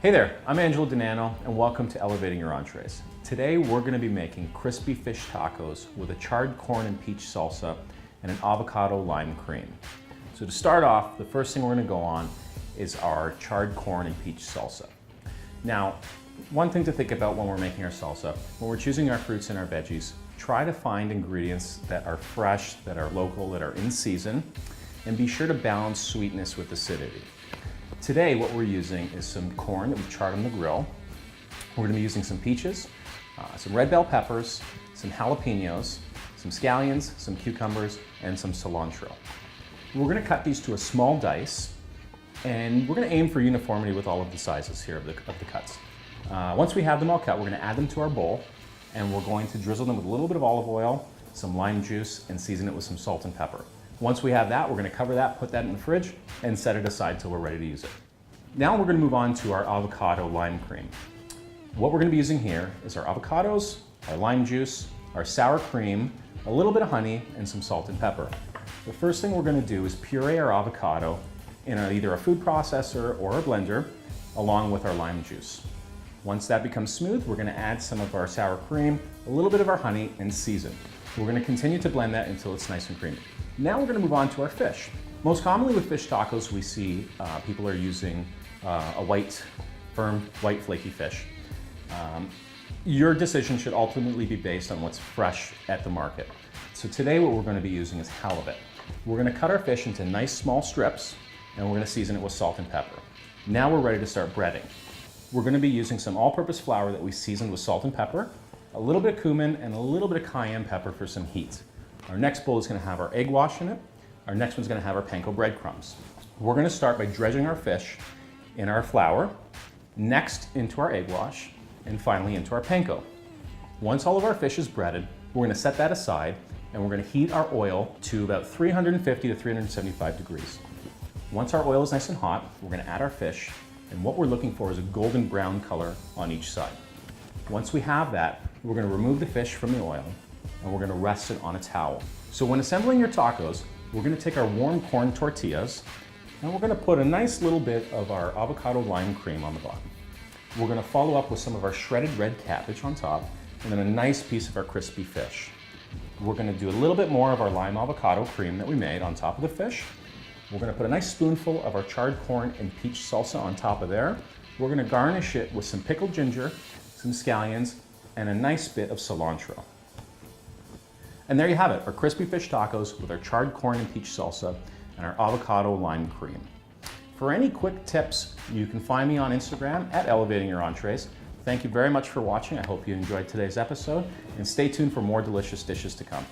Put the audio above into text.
Hey there, I'm Angelo Donano and welcome to Elevating Your Entrees. Today we're going to be making crispy fish tacos with a charred corn and peach salsa and an avocado lime cream. So to start off, the first thing we're going to go on is our charred corn and peach salsa. Now, one thing to think about when we're making our salsa, when we're choosing our fruits and our veggies, try to find ingredients that are fresh, that are local, that are in season, and be sure to balance sweetness with acidity. Today, what we're using is some corn that we've charred on the grill. We're going to be using some peaches, some red bell peppers, some jalapenos, some scallions, some cucumbers, and some cilantro. We're going to cut these to a small dice, and we're going to aim for uniformity with all of the sizes here of the cuts. Once we have them all cut, we're going to add them to our bowl, and we're going to drizzle them with a little bit of olive oil, some lime juice, and season it with some salt and pepper. Once we have that, we're going to cover that, put that in the fridge, and set it aside till we're ready to use it. Now we're going to move on to our avocado lime cream. What we're going to be using here is our avocados, our lime juice, our sour cream, a little bit of honey, and some salt and pepper. The first thing we're going to do is puree our avocado in either a food processor or a blender, along with our lime juice. Once that becomes smooth, we're going to add some of our sour cream, a little bit of our honey, and season. We're going to continue to blend that until it's nice and creamy. Now we're going to move on to our fish. Most commonly with fish tacos, we see people are using a firm, white, flaky fish. Your decision should ultimately be based on what's fresh at the market. So today what we're going to be using is halibut. We're going to cut our fish into nice small strips, and we're going to season it with salt and pepper. Now we're ready to start breading. We're going to be using some all-purpose flour that we seasoned with salt and pepper, a little bit of cumin, and a little bit of cayenne pepper for some heat. Our next bowl is going to have our egg wash in it. Our next one's going to have our panko breadcrumbs. We're going to start by dredging our fish in our flour, next into our egg wash, and finally into our panko. Once all of our fish is breaded, we're going to set that aside, and we're going to heat our oil to about 350 to 375 degrees. Once our oil is nice and hot, we're going to add our fish, and what we're looking for is a golden brown color on each side. Once we have that, we're going to remove the fish from the oil, and we're going to rest it on a towel. So when assembling your tacos, we're going to take our warm corn tortillas, and we're going to put a nice little bit of our avocado lime cream on the bottom. We're going to follow up with some of our shredded red cabbage on top, and then a nice piece of our crispy fish. We're going to do a little bit more of our lime avocado cream that we made on top of the fish. We're going to put a nice spoonful of our charred corn and peach salsa on top of there. We're going to garnish it with some pickled ginger, some scallions, and a nice bit of cilantro. And there you have it, our crispy fish tacos with our charred corn and peach salsa and our avocado lime cream. For any quick tips, you can find me on Instagram at Elevating Your Entrees. Thank you very much for watching. I hope you enjoyed today's episode, and stay tuned for more delicious dishes to come.